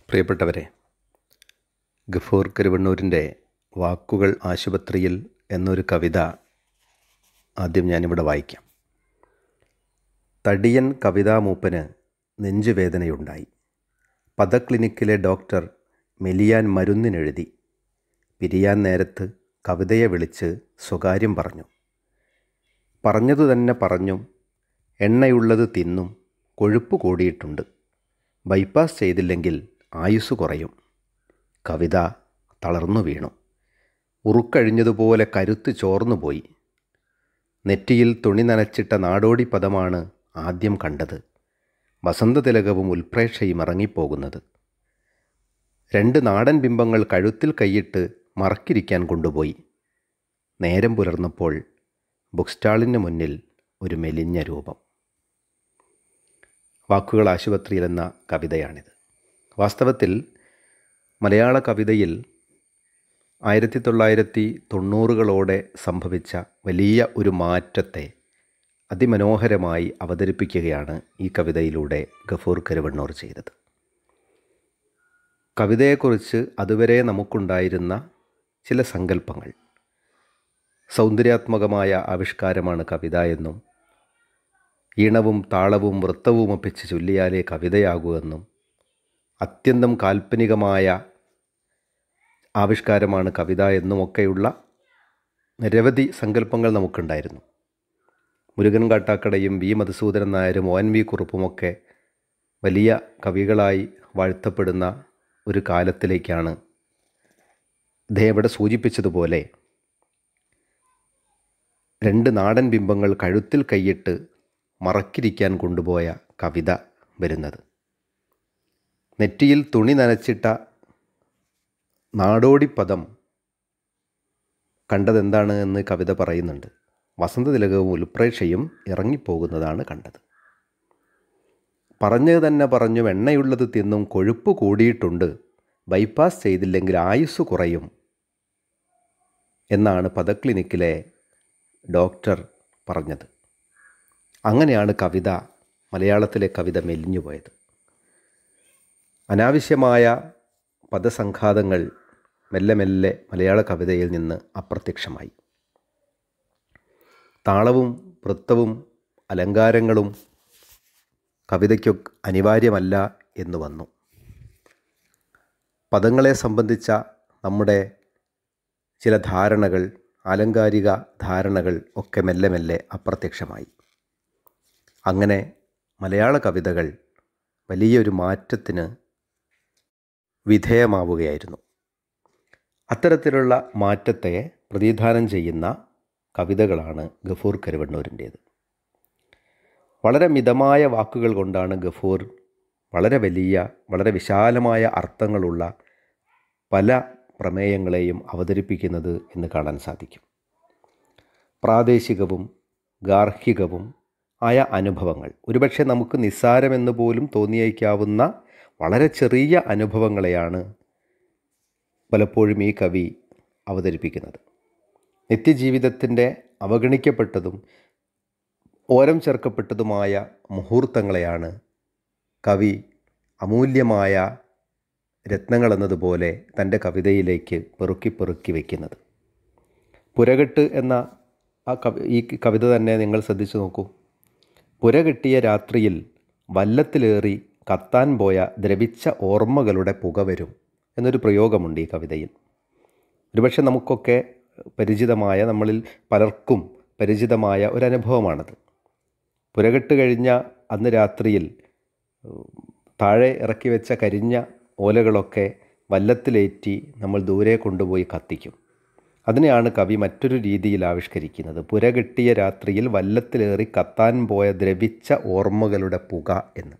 പ്രിയപ്പെട്ടവരെ, ഗഫൂർ കരുവണ്ണൂരിൻ്റെ വാക്കുകൾ ആശുപത്രിയിൽ എന്നൊരു കവിത ആദ്യം ഞാനിവിടെ വായിക്കാം. തടിയൻ കവിതാമൂപ്പന് നെഞ്ചുവേദനയുണ്ടായി. പദക്ലിനിക്കിലെ ഡോക്ടർ മെലിയാൻ മരുന്നിനെഴുതി. പിരിയാൻ നേരത്ത് കവിതയെ വിളിച്ച് സ്വകാര്യം പറഞ്ഞു. പറഞ്ഞതു തന്നെ പറഞ്ഞും എണ്ണയുള്ളത് തിന്നും കൊഴുപ്പ് കൂടിയിട്ടുണ്ട്. ബൈപ്പാസ് ചെയ്തില്ലെങ്കിൽ ആയുസ് കുറയും. കവിത തളർന്നു വീണു. ഉറുക്കഴിഞ്ഞതുപോലെ കരുത്ത് ചോർന്നുപോയി. നെറ്റിയിൽ തുണി നനച്ചിട്ട നാടോടി പദമാണ് ആദ്യം കണ്ടത്. വസന്തതിലകവും ഉൽപ്രേക്ഷയും ഇറങ്ങിപ്പോകുന്നത്. 2 നാടൻ ബിംബങ്ങൾ കഴുത്തിൽ കൈയിട്ട് മറക്കിരിക്കാൻ കൊണ്ടുപോയി. നേരം പുലർന്നപ്പോൾ ബുക്ക് സ്റ്റാളിന് മുന്നിൽ ഒരു മെലിഞ്ഞ രൂപം. വാക്കുകൾ ആശുപത്രിയിൽ എന്ന കവിതയാണിത്. വാസ്തവത്തിൽ മലയാള കവിതയിൽ 1990കളോടെ സംഭവിച്ച വലിയ ഒരു മാറ്റത്തെ അതിമനോഹരമായി അവതരിപ്പിക്കുകയാണ് ഈ കവിതയിലൂടെ ഗഫൂർ കരുവണ്ണൂർ ചെയ്തത്. കവിതയെക്കുറിച്ച് അതുവരെ നമുക്കുണ്ടായിരുന്ന ചില സങ്കല്പങ്ങൾ, സൗന്ദര്യാത്മകമായ ആവിഷ്കാരമാണ് കവിത എന്നും ഈണവും താളവും വൃത്തവും ഒപ്പിച്ച് ചൊല്ലിയാലേ കവിതയാകൂ എന്നും അത്യന്തം കാൽപ്പനികമായ ആവിഷ്കാരമാണ് കവിത എന്നുമൊക്കെയുള്ള നിരവധി സങ്കല്പങ്ങൾ നമുക്കുണ്ടായിരുന്നു. മുരുകൻ കാട്ടാക്കടയും വി മധുസൂദനൻ നായരും ONV കുറുപ്പുമൊക്കെ വലിയ കവികളായി വാഴ്ത്തപ്പെടുന്ന ഒരു കാലത്തിലേക്കാണ് അദ്ദേഹം ഇവിടെ സൂചിപ്പിച്ചതുപോലെ 2 നാടൻ ബിംബങ്ങൾ കഴുത്തിൽ കൈയിട്ട് മറക്കിരിക്കാൻ കൊണ്ടുപോയ കവിത വരുന്നത്. നെറ്റിയിൽ തുണി നനച്ചിട്ട നാടോടിപ്പദം കണ്ടതെന്താണ് എന്ന് കവിത പറയുന്നുണ്ട്. വസന്തതിലകവും ഉൽപ്രേക്ഷയും ഇറങ്ങിപ്പോകുന്നതാണ് കണ്ടത്. പറഞ്ഞത് തന്നെ പറഞ്ഞു എണ്ണയുള്ളത് തിന്നും കൊഴുപ്പ് കൂടിയിട്ടുണ്ട്. ബൈപ്പാസ് ചെയ്തില്ലെങ്കിൽ ആയുസ് കുറയും എന്നാണ് പദക്ലിനിക്കിലെ ഡോക്ടർ പറഞ്ഞത്. അങ്ങനെയാണ് കവിത, മലയാളത്തിലെ കവിത മെലിഞ്ഞുപോയത്. അനാവശ്യമായ പദസംഘാതങ്ങൾ മെല്ലെ മെല്ലെ മലയാള കവിതയിൽ നിന്ന് അപ്രത്യക്ഷമായി. താളവും വൃത്തവും അലങ്കാരങ്ങളും കവിതയ്ക്ക് അനിവാര്യമല്ല എന്ന് വന്നു. പദങ്ങളെ സംബന്ധിച്ച നമ്മുടെ ചില ധാരണകൾ, ആലങ്കാരിക ധാരണകൾ ഒക്കെ മെല്ലെ മെല്ലെ അപ്രത്യക്ഷമായി. അങ്ങനെ മലയാള കവിതകൾ വലിയൊരു മാറ്റത്തിന് വിധേയമാവുകയായിരുന്നു. അത്തരത്തിലുള്ള മാറ്റത്തെ പ്രതിനിധാനം ചെയ്യുന്ന കവിതകളാണ് ഗഫൂർ കരുവണ്ണൂരിൻ്റേത്. വളരെ മിതമായ വാക്കുകൾ കൊണ്ടാണ് ഗഫൂർ വളരെ വലിയ, വളരെ വിശാലമായ അർത്ഥങ്ങളുള്ള പല പ്രമേയങ്ങളെയും അവതരിപ്പിക്കുന്നത് എന്ന് കാണാൻ സാധിക്കും. പ്രാദേശികവും ഗാർഹികവും ആയ അനുഭവങ്ങൾ, ഒരുപക്ഷെ നമുക്ക് നിസ്സാരമെന്ന് പോലും തോന്നിയേക്കാവുന്ന വളരെ ചെറിയ അനുഭവങ്ങളെയാണ് പലപ്പോഴും ഈ കവി അവതരിപ്പിക്കുന്നത്. നിത്യജീവിതത്തിൻ്റെ അവഗണിക്കപ്പെട്ടതും ഓരം ചേർക്കപ്പെട്ടതുമായ മുഹൂർത്തങ്ങളെയാണ് കവി അമൂല്യമായ രത്നങ്ങളെന്നതുപോലെ തൻ്റെ കവിതയിലേക്ക് പെറുക്കി പെറുക്കി വയ്ക്കുന്നത്. പുരകെട്ട് എന്ന ഈ കവിത തന്നെ നിങ്ങൾ ശ്രദ്ധിച്ചു നോക്കൂ. പുരകെട്ടിയ രാത്രിയിൽ വല്ലത്തിലേറി കത്താൻ പോയ ദ്രവിച്ച ഓർമ്മകളുടെ പുക വരും എന്നൊരു പ്രയോഗമുണ്ട് ഈ കവിതയിൽ. ഒരുപക്ഷെ നമുക്കൊക്കെ പരിചിതമായ, നമ്മളിൽ പലർക്കും പരിചിതമായ ഒരനുഭവമാണത്. പുരകെട്ട് കഴിഞ്ഞ അന്ന് രാത്രിയിൽ താഴെ ഇറക്കി വെച്ച കരിഞ്ഞ ഓലകളൊക്കെ വല്ലത്തിലേറ്റി നമ്മൾ ദൂരെ കൊണ്ടുപോയി കത്തിക്കും. അതിനെയാണ് കവി മറ്റൊരു രീതിയിൽ ആവിഷ്കരിക്കുന്നത്. പുരകെട്ടിയ രാത്രിയിൽ വല്ലത്തിലേറി കത്താൻ പോയ ദ്രവിച്ച ഓർമ്മകളുടെ പുക എന്ന്.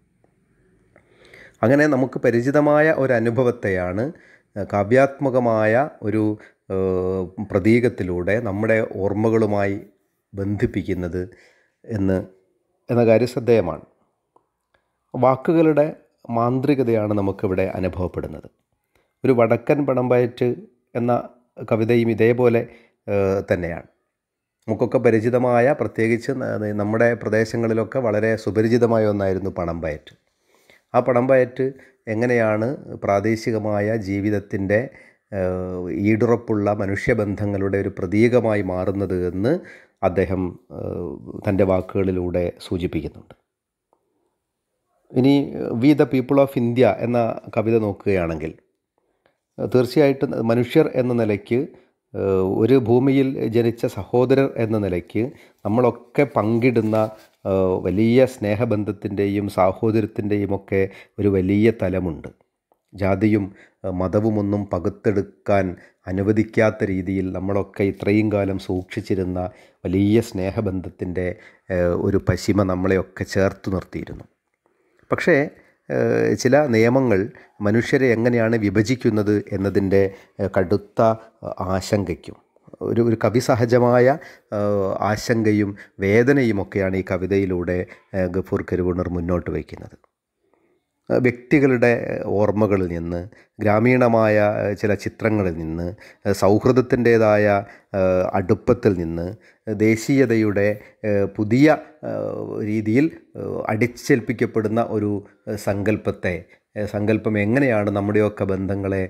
അങ്ങനെ നമുക്ക് പരിചിതമായ ഒരു കാവ്യാത്മകമായ ഒരു പ്രതീകത്തിലൂടെ നമ്മുടെ ഓർമ്മകളുമായി ബന്ധിപ്പിക്കുന്നത് എന്ന കാര്യം ശ്രദ്ധേയമാണ്. വാക്കുകളുടെ മാന്ത്രികതയാണ് നമുക്കിവിടെ അനുഭവപ്പെടുന്നത്. ഒരു വടക്കൻ പണമ്പയറ്റ് എന്ന കവിതയും ഇതേപോലെ തന്നെയാണ്. നമുക്കൊക്കെ പരിചിതമായ, പ്രത്യേകിച്ച് നമ്മുടെ പ്രദേശങ്ങളിലൊക്കെ വളരെ സുപരിചിതമായ ഒന്നായിരുന്നു പണമ്പയറ്റ്. ആ പടമ്പയറ്റ് എങ്ങനെയാണ് പ്രാദേശികമായ ജീവിതത്തിൻ്റെ ഈടുറപ്പുള്ള മനുഷ്യബന്ധങ്ങളുടെ ഒരു പ്രതീകമായി മാറുന്നത് എന്ന് അദ്ദേഹം തൻ്റെ വാക്കുകളിലൂടെ സൂചിപ്പിക്കുന്നുണ്ട്. ഇനി V the people of India എന്ന കവിത നോക്കുകയാണെങ്കിൽ തീർച്ചയായിട്ടും മനുഷ്യർ എന്ന നിലയ്ക്ക്, ഒരു ഭൂമിയിൽ ജനിച്ച സഹോദരർ എന്ന നിലയ്ക്ക് നമ്മളൊക്കെ പങ്കിടുന്ന വലിയ സ്നേഹബന്ധത്തിൻ്റെയും സാഹോദര്യത്തിൻ്റെയും ഒക്കെ ഒരു വലിയ തലമുണ്ട്. ജാതിയും മതവുമൊന്നും പകുത്തെടുക്കാൻ അനുവദിക്കാത്ത രീതിയിൽ നമ്മളൊക്കെ ഇത്രയും കാലം സൂക്ഷിച്ചിരുന്ന വലിയ സ്നേഹബന്ധത്തിൻ്റെ ഒരു പശിമ നമ്മളെയൊക്കെ ചേർത്ത് നിർത്തിയിരുന്നു. പക്ഷേ ചില നിയമങ്ങൾ മനുഷ്യരെ എങ്ങനെയാണ് വിഭജിക്കുന്നത് എന്നതിൻ്റെ കടുത്ത ആശങ്കയ്ക്കും ഒരു കവിസഹജമായ ആശങ്കയും വേദനയുമൊക്കെയാണ് ഈ കവിതയിലൂടെ ഗഫൂർ കരുവണ്ണൂർ മുന്നോട്ട് വയ്ക്കുന്നത്. വ്യക്തികളുടെ ഓർമ്മകളിൽ നിന്ന്, ഗ്രാമീണമായ ചില ചിത്രങ്ങളിൽ നിന്ന്, സൗഹൃദത്തിൻ്റേതായ അടുപ്പത്തിൽ നിന്ന്, ദേശീയതയുടെ പുതിയ രീതിയിൽ അടിച്ചേൽപ്പിക്കപ്പെടുന്ന ഒരു സങ്കല്പം എങ്ങനെയാണ് നമ്മുടെയൊക്കെ ബന്ധങ്ങളെ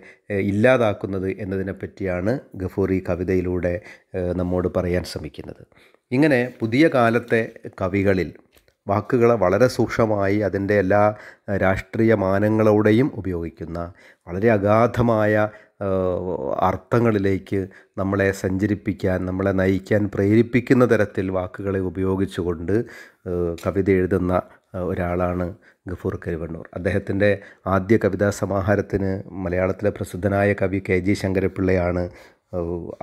ഇല്ലാതാക്കുന്നത് എന്നതിനെപ്പറ്റിയാണ് ഗഫൂർ ഈ കവിതയിലൂടെ നമ്മോട് പറയാൻ ശ്രമിക്കുന്നത്. ഇങ്ങനെ പുതിയ കാലത്തെ കവികളിൽ വാക്കുകളെ വളരെ സൂക്ഷ്മമായി അതിൻ്റെ എല്ലാ രാഷ്ട്രീയ മാനങ്ങളോടെയും ഉപയോഗിക്കുന്ന വളരെ അഗാധമായ അർത്ഥങ്ങളിലേക്ക് നമ്മളെ സഞ്ചരിപ്പിക്കാൻ, നമ്മളെ നയിക്കാൻ പ്രേരിപ്പിക്കുന്ന തരത്തിൽ വാക്കുകളെ ഉപയോഗിച്ചുകൊണ്ട് കവിത എഴുതുന്ന ഒരാളാണ് ഗഫൂർ കരുവണ്ണൂർ. അദ്ദേഹത്തിൻ്റെ ആദ്യ കവിതാ സമാഹാരത്തിന് മലയാളത്തിലെ പ്രസിദ്ധനായ കവി KG ശങ്കരപ്പിള്ളയാണ്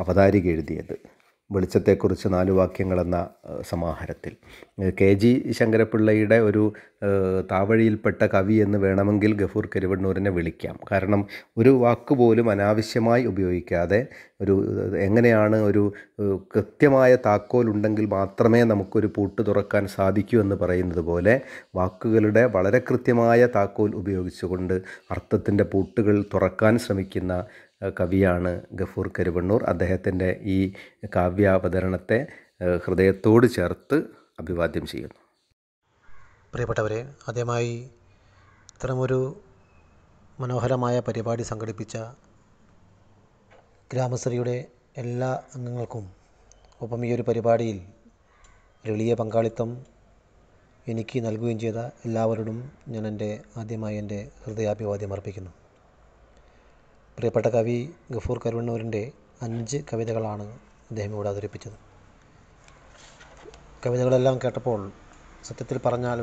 അവതാരിക എഴുതിയത്. വെളിച്ചത്തെക്കുറിച്ച് 4 വാക്യങ്ങൾ എന്ന സമാഹാരത്തിൽ KG ശങ്കരപ്പിള്ളയുടെ ഒരു താവഴിയിൽപ്പെട്ട കവി എന്ന് വേണമെങ്കിൽ ഗഫൂർ കരുവണ്ണൂരിനെ വിളിക്കാം. കാരണം ഒരു വാക്കുപോലും അനാവശ്യമായി ഉപയോഗിക്കാതെ, എങ്ങനെയാണ് ഒരു കൃത്യമായ താക്കോൽ ഉണ്ടെങ്കിൽ മാത്രമേ നമുക്കൊരു പൂട്ട് തുറക്കാൻ സാധിക്കൂ എന്ന് പറയുന്നത് പോലെ വാക്കുകളുടെ വളരെ കൃത്യമായ താക്കോൽ ഉപയോഗിച്ചുകൊണ്ട് അർത്ഥത്തിൻ്റെ പൂട്ടുകൾ തുറക്കാൻ ശ്രമിക്കുന്ന കവിയാണ് ഗഫൂർ കരുവണ്ണൂർ. അദ്ദേഹത്തിൻ്റെ ഈ കാവ്യാവതരണത്തെ ഹൃദയത്തോട് ചേർത്ത് അഭിവാദ്യം ചെയ്യുന്നു. പ്രിയപ്പെട്ടവരെ, ആദ്യമായി ഇത്തരമൊരു മനോഹരമായ പരിപാടി സംഘടിപ്പിച്ച ഗ്രാമശ്രീയുടെ എല്ലാ അംഗങ്ങൾക്കും, ഒപ്പം ഈ ഒരു പരിപാടിയിൽ എളിയ പങ്കാളിത്തം എനിക്ക് നൽകുകയും ചെയ്ത എല്ലാവരോടും ഞാൻ ആദ്യമായി എൻ്റെ ഹൃദയാഭിവാദ്യം അർപ്പിക്കുന്നു. പ്രിയപ്പെട്ട കവി ഗഫൂർ കരുവണ്ണൂരിൻ്റെ 5 കവിതകളാണ് അദ്ദേഹം ഇവിടെ അവതരിപ്പിച്ചത്. കവിതകളെല്ലാം കേട്ടപ്പോൾ സത്യത്തിൽ പറഞ്ഞാൽ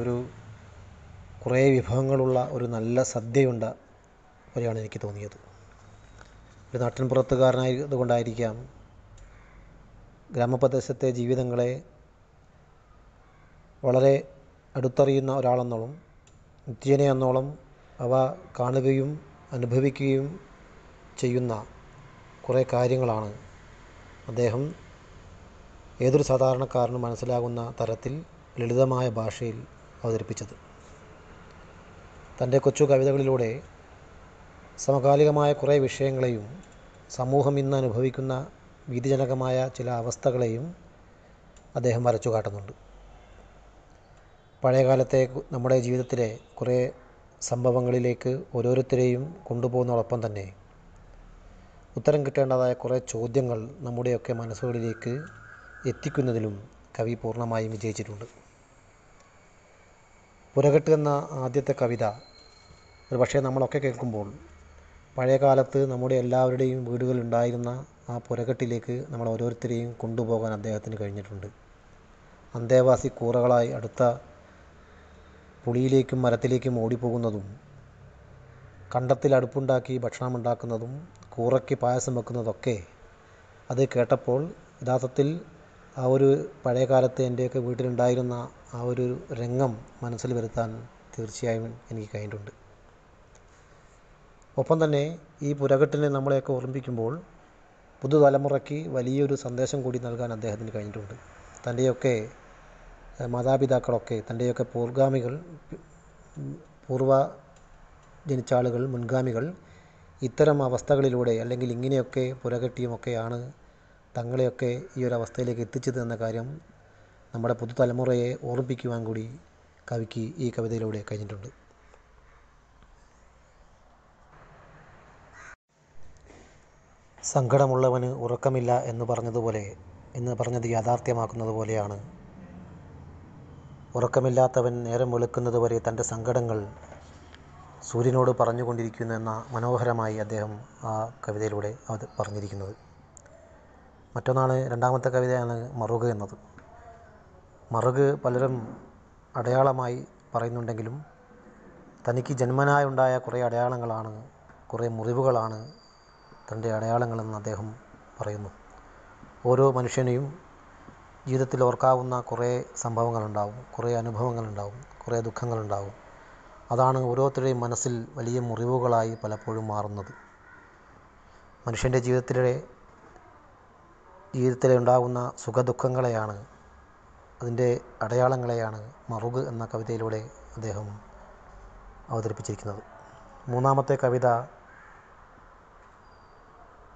കുറേ വിഭവങ്ങളുള്ള ഒരു നല്ല സദ്യയുണ്ട പോലെയാണ് എനിക്ക് തോന്നിയത്. ഒരു നാട്ടിൻപുറത്തുകാരനായതുകൊണ്ടായിരിക്കാം ഗ്രാമപ്രദേശത്തെ ജീവിതങ്ങളെ വളരെ അടുത്തറിയുന്ന ഒരാളെന്നോളം, നിത്യേനയെന്നോളം അവ കാണുകയും അനുഭവിക്കുകയും ചെയ്യുന്ന കുറേ കാര്യങ്ങളാണ് അദ്ദേഹം ഏതൊരു സാധാരണക്കാരനും മനസ്സിലാകുന്ന തരത്തിൽ ലളിതമായ ഭാഷയിൽ അവതരിപ്പിച്ചത്. തൻ്റെ കൊച്ചു കവിതകളിലൂടെ സമകാലികമായ കുറേ വിഷയങ്ങളെയും സമൂഹം ഇന്ന് അനുഭവിക്കുന്ന ഭീതിജനകമായ ചില അവസ്ഥകളെയും അദ്ദേഹം വരച്ചു കാട്ടുന്നുണ്ട്. പഴയകാലത്തെ നമ്മുടെ ജീവിതത്തിലെ കുറേ സംഭവങ്ങളിലേക്ക് ഓരോരുത്തരെയും കൊണ്ടുപോകുന്നതോടൊപ്പം തന്നെ ഉത്തരം കിട്ടേണ്ടതായ കുറേ ചോദ്യങ്ങൾ നമ്മുടെയൊക്കെ മനസ്സുകളിലേക്ക് എത്തിക്കുന്നതിലും കവി പൂർണ്ണമായും വിജയിച്ചിട്ടുണ്ട്. പുരകെട്ട് എന്ന ആദ്യത്തെ കവിത പക്ഷേ നമ്മളൊക്കെ കേൾക്കുമ്പോൾ പഴയകാലത്ത് നമ്മുടെ എല്ലാവരുടെയും വീടുകളുണ്ടായിരുന്ന ആ പുരകെട്ടിലേക്ക് നമ്മൾ ഓരോരുത്തരെയും കൊണ്ടുപോകാൻ അദ്ദേഹത്തിന് കഴിഞ്ഞിട്ടുണ്ട്. അന്തേവാസി കൂറകളായി അടുത്ത പുളിയിലേക്കും മരത്തിലേക്കും ഓടിപ്പോകുന്നതും, കണ്ടത്തിൽ അടുപ്പുണ്ടാക്കി ഭക്ഷണമുണ്ടാക്കുന്നതും കൂറയ്ക്ക് പായസം വെക്കുന്നതൊക്കെ അത് കേട്ടപ്പോൾ യഥാർത്ഥത്തിൽ ആ ഒരു പഴയകാലത്ത് എൻ്റെയൊക്കെ വീട്ടിലുണ്ടായിരുന്ന ആ ഒരു രംഗം മനസ്സിൽ വരുത്താൻ തീർച്ചയായും എനിക്ക് കഴിഞ്ഞിട്ടുണ്ട്. ഒപ്പം തന്നെ ഈ പുരകെട്ടിനെ നമ്മളെയൊക്കെ ഓർമ്മിപ്പിക്കുമ്പോൾ പുതുതലമുറയ്ക്ക് വലിയൊരു സന്ദേശം കൂടി നൽകാൻ അദ്ദേഹത്തിന് കഴിഞ്ഞിട്ടുണ്ട്. തൻ്റെയൊക്കെ മാതാപിതാക്കളൊക്കെ, തൻ്റെയൊക്കെ പൂർവ ജനിച്ച ആളുകൾ, മുൻഗാമികൾ ഇത്തരം അവസ്ഥകളിലൂടെ അല്ലെങ്കിൽ ഇങ്ങനെയൊക്കെ പുരകെട്ടിയുമൊക്കെയാണ് തങ്ങളെയൊക്കെ ഈ ഒരു അവസ്ഥയിലേക്ക് എത്തിച്ചത് എന്ന കാര്യം നമ്മുടെ പുതുതലമുറയെ ഓർമ്മിപ്പിക്കുവാൻ കൂടി കവിക്ക് ഈ കവിതയിലൂടെ കഴിഞ്ഞിട്ടുണ്ട്. സങ്കടമുള്ളവന് ഉറക്കമില്ല എന്ന് പറഞ്ഞത് യാഥാർത്ഥ്യമാക്കുന്നത് പോലെയാണ് ഉറക്കമില്ലാത്തവൻ നേരം വെളുക്കുന്നത് വരെ തൻ്റെ സങ്കടങ്ങൾ സൂര്യനോട് പറഞ്ഞുകൊണ്ടിരിക്കുന്നു എന്ന മനോഹരമായി അദ്ദേഹം ആ കവിതയിലൂടെ അത് പറഞ്ഞിരിക്കുന്നത്. മറ്റൊന്നാണ്, രണ്ടാമത്തെ കവിതയാണ് മറുക് എന്നത്. മറുക് പലരും അടയാളമായി പറയുന്നുണ്ടെങ്കിലും തനിക്ക് ജന്മനായുണ്ടായ കുറേ അടയാളങ്ങളാണ്, കുറേ മുറിവുകളാണ് തൻ്റെ അടയാളങ്ങളെന്ന് അദ്ദേഹം പറയുന്നു. ഓരോ മനുഷ്യനെയും ജീവിതത്തിൽ ഓർക്കാവുന്ന കുറേ സംഭവങ്ങളുണ്ടാവും, കുറേ അനുഭവങ്ങളുണ്ടാവും, കുറേ ദുഃഖങ്ങളുണ്ടാവും. അതാണ് ഓരോരുത്തരുടെയും മനസ്സിൽ വലിയ മുറിവുകളായി പലപ്പോഴും മാറുന്നത്. മനുഷ്യൻ്റെ ജീവിതത്തിലെ ഉണ്ടാകുന്ന സുഖദുഃഖങ്ങളെയാണ്, അതിൻ്റെ അടയാളങ്ങളെയാണ് മറുക് എന്ന കവിതയിലൂടെ അദ്ദേഹം അവതരിപ്പിച്ചിരിക്കുന്നത്. മൂന്നാമത്തെ കവിത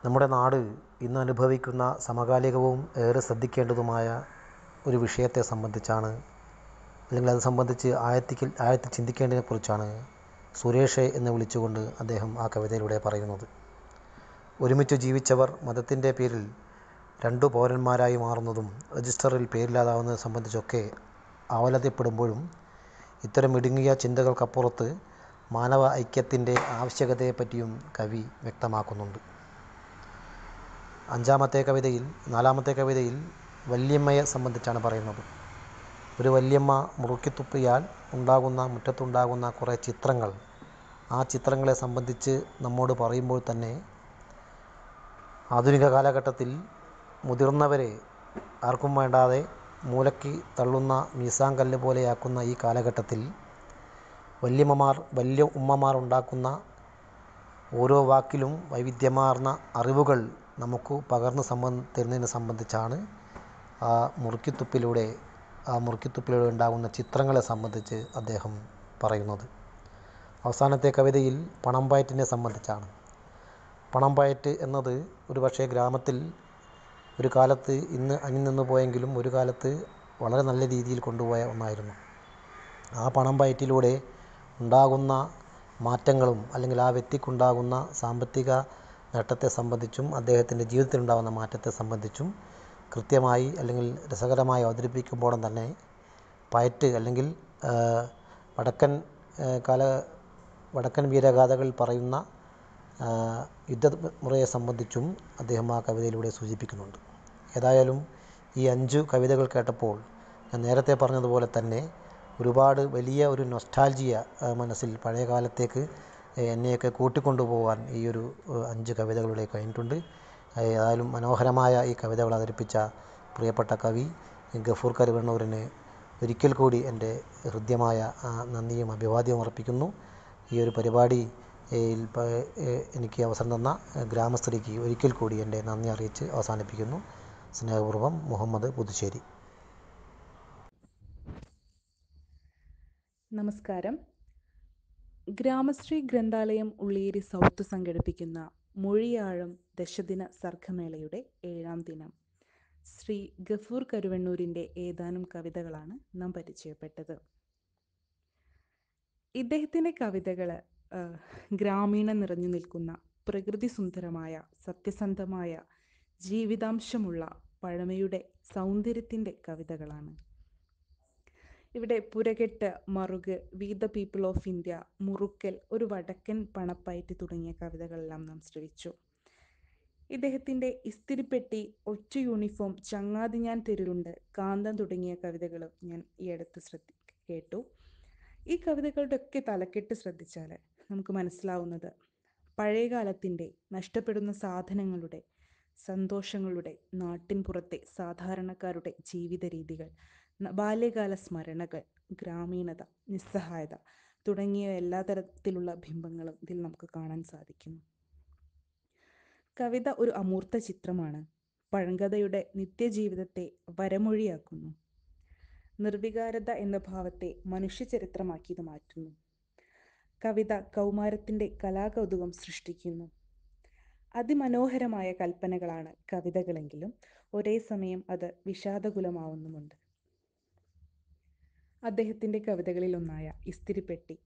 നമ്മുടെ നാട് ഇന്ന് അനുഭവിക്കുന്ന സമകാലികവും ഏറെ ശ്രദ്ധിക്കേണ്ടതുമായ ഒരു വിഷയത്തെ സംബന്ധിച്ചാണ്, അല്ലെങ്കിൽ അത് സംബന്ധിച്ച് ആഴത്തിൽ ചിന്തിക്കേണ്ടതിനെക്കുറിച്ചാണ് സുരേഷ് എന്ന് വിളിച്ചുകൊണ്ട് അദ്ദേഹം ആ കവിതയിലൂടെ പറയുന്നത്. ഒരുമിച്ച് ജീവിച്ചവർ മതത്തിൻ്റെ പേരിൽ രണ്ടു പൗരന്മാരായി മാറുന്നതും രജിസ്റ്ററിൽ പേരില്ലാതാവുന്നതും സംബന്ധിച്ചൊക്കെ ആവലാതിപ്പെടുമ്പോഴും ഇത്തരം ഇടുങ്ങിയ ചിന്തകൾക്കപ്പുറത്ത് മാനവ ഐക്യത്തിൻ്റെ ആവശ്യകതയെപ്പറ്റിയും കവി വ്യക്തമാക്കുന്നുണ്ട്. നാലാമത്തെ കവിതയിൽ വല്യമ്മയെ സംബന്ധിച്ചാണ് പറയുന്നത്. ഒരു വല്യമ്മ മുറുക്കിത്തുപ്പിയാൽ മുറ്റത്തുണ്ടാകുന്ന കുറേ ചിത്രങ്ങൾ, ആ ചിത്രങ്ങളെ സംബന്ധിച്ച് നമ്മോട് പറയുമ്പോൾ തന്നെ ആധുനിക കാലഘട്ടത്തിൽ മുതിർന്നവരെ ആർക്കും വേണ്ടാതെ മൂലയ്ക്ക് തള്ളുന്ന മീസാങ്കല്ല് പോലെയാക്കുന്ന ഈ കാലഘട്ടത്തിൽ വലിയ ഉമ്മമാർ ഉണ്ടാക്കുന്ന ഓരോ വാക്കിലും വൈവിധ്യമാർന്ന അറിവുകൾ നമുക്ക് പകർന്ന് തരുന്നതിനെ സംബന്ധിച്ചാണ് ആ മുറുക്കിത്തുപ്പിലൂടെ ഉണ്ടാകുന്ന ചിത്രങ്ങളെ സംബന്ധിച്ച് അദ്ദേഹം പറയുന്നത്. അവസാനത്തെ കവിതയിൽ പണംപയറ്റിനെ സംബന്ധിച്ചാണ്. പണംപയറ്റ് എന്നത് ഒരു പക്ഷേ ഗ്രാമത്തിൽ ഒരു കാലത്ത് ഇന്ന് അന്യം പോയെങ്കിലും ഒരു കാലത്ത് വളരെ നല്ല രീതിയിൽ കൊണ്ടുപോയ ഒന്നായിരുന്നു. ആ പണംപയറ്റിലൂടെ ഉണ്ടാകുന്ന മാറ്റങ്ങളും, അല്ലെങ്കിൽ ആ വ്യക്തിക്കുണ്ടാകുന്ന സാമ്പത്തിക നേട്ടത്തെ സംബന്ധിച്ചും അദ്ദേഹത്തിൻ്റെ ജീവിതത്തിലുണ്ടാകുന്ന മാറ്റത്തെ സംബന്ധിച്ചും കൃത്യമായി അല്ലെങ്കിൽ രസകരമായി അവതരിപ്പിക്കുമ്പോഴും തന്നെ പയറ്റ് അല്ലെങ്കിൽ വടക്കൻ വീരഗാഥകളിൽ പറയുന്ന യുദ്ധമുറയെ സംബന്ധിച്ചും അദ്ദേഹം ആ കവിതയിലൂടെ സൂചിപ്പിക്കുന്നുണ്ട്. ഏതായാലും ഈ 5 കവിതകൾ കേട്ടപ്പോൾ ഞാൻ നേരത്തെ പറഞ്ഞതുപോലെ തന്നെ ഒരുപാട് വലിയ ഒരു നൊസ്റ്റാൾജിയ മനസ്സിൽ പഴയ കാലത്തേക്ക് എന്നെയൊക്കെ കൂട്ടിക്കൊണ്ടുപോകാൻ ഈ ഒരു 5 കവിതകളിലൂടെ കഴിഞ്ഞിട്ടുണ്ട്. ഏതായാലും മനോഹരമായ ഈ കവിതകൾ അവതരിപ്പിച്ച പ്രിയപ്പെട്ട കവി ഗഫൂർ കരുവണ്ണൂരിന് ഒരിക്കൽ കൂടി എൻ്റെ ഹൃദ്യമായ നന്ദിയും അഭിവാദ്യവും അർപ്പിക്കുന്നു. ഈ ഒരു പരിപാടി എനിക്ക് അവസരം തന്ന ഗ്രാമസ്ത്രീക്ക് ഒരിക്കൽ കൂടി എൻ്റെ നന്ദി അറിയിച്ച് അവസാനിപ്പിക്കുന്നു. സ്നേഹപൂർവ്വം, മുഹമ്മദ് പുതുശ്ശേരി. നമസ്കാരം. ഗ്രാമശ്രീ ഗ്രന്ഥാലയം ഉള്ളിയേരി സൗത്ത് സംഘടിപ്പിക്കുന്ന മൊഴിയാഴം ദശദിന സർഗമേളയുടെ 7ാം ദിനം ശ്രീ ഗഫൂർ കരുവണ്ണൂരിൻ്റെ ഏതാനും കവിതകളാണ് നാം പരിചയപ്പെട്ടത്. ഇദ്ദേഹത്തിൻ്റെ കവിതകൾ ഗ്രാമീണം നിറഞ്ഞു നിൽക്കുന്ന പ്രകൃതി സുന്ദരമായ, സത്യസന്ധമായ, ജീവിതാംശമുള്ള പഴമയുടെ സൗന്ദര്യത്തിൻ്റെ കവിതകളാണ്. ഇവിടെ പുരകെട്ട്, മറുക്, we the people of India, മുറുക്കൽ, ഒരു വടക്കൻ പണപ്പയറ്റ് തുടങ്ങിയ കവിതകളെല്ലാം നാം ശ്രവിച്ചു. ഇദ്ദേഹത്തിൻ്റെ ഇസ്തിരിപ്പെട്ടി, ഒറ്റ യൂണിഫോം, ചങ്ങാതി ഞാൻ തെരുളുണ്ട്, കാന്തം തുടങ്ങിയ കവിതകളും ഞാൻ ഈ അടുത്ത് കേട്ടു. ഈ കവിതകളുടെ ഒക്കെ തലക്കെട്ട് ശ്രദ്ധിച്ചാൽ നമുക്ക് മനസ്സിലാവുന്നത് പഴയകാലത്തിൻ്റെ, നഷ്ടപ്പെടുന്ന സാധനങ്ങളുടെ, സന്തോഷങ്ങളുടെ, നാട്ടിൻപുറത്തെ സാധാരണക്കാരുടെ ജീവിത രീതികൾ, ബാല്യകാല സ്മരണകൾ, ഗ്രാമീണത, നിസ്സഹായത തുടങ്ങിയ എല്ലാ തരത്തിലുള്ള ബിംബങ്ങളും ഇതിൽ നമുക്ക് കാണാൻ സാധിക്കുന്നു. കവിത ഒരു അമൂർത്ത ചിത്രമാണ്. പഴങ്കഥയുടെ നിത്യജീവിതത്തെ വരമൊഴിയാക്കുന്നു. നിർവികാരത എന്ന ഭാവത്തെ മനുഷ്യചരിത്രമാക്കി ഇത് മാറ്റുന്നു. കവിത കൗമാരത്തിൻ്റെ കലാകൗതുകം സൃഷ്ടിക്കുന്നു. അതിമനോഹരമായ കൽപ്പനകളാണ് കവിതകളെങ്കിലും ഒരേ സമയം അത് വിഷാദകുലമാവുന്നുമുണ്ട്. അദ്ദേഹത്തിൻ്റെ കവിതകളിലൊന്നായ ഇസ്തിരിപ്പെട്ടി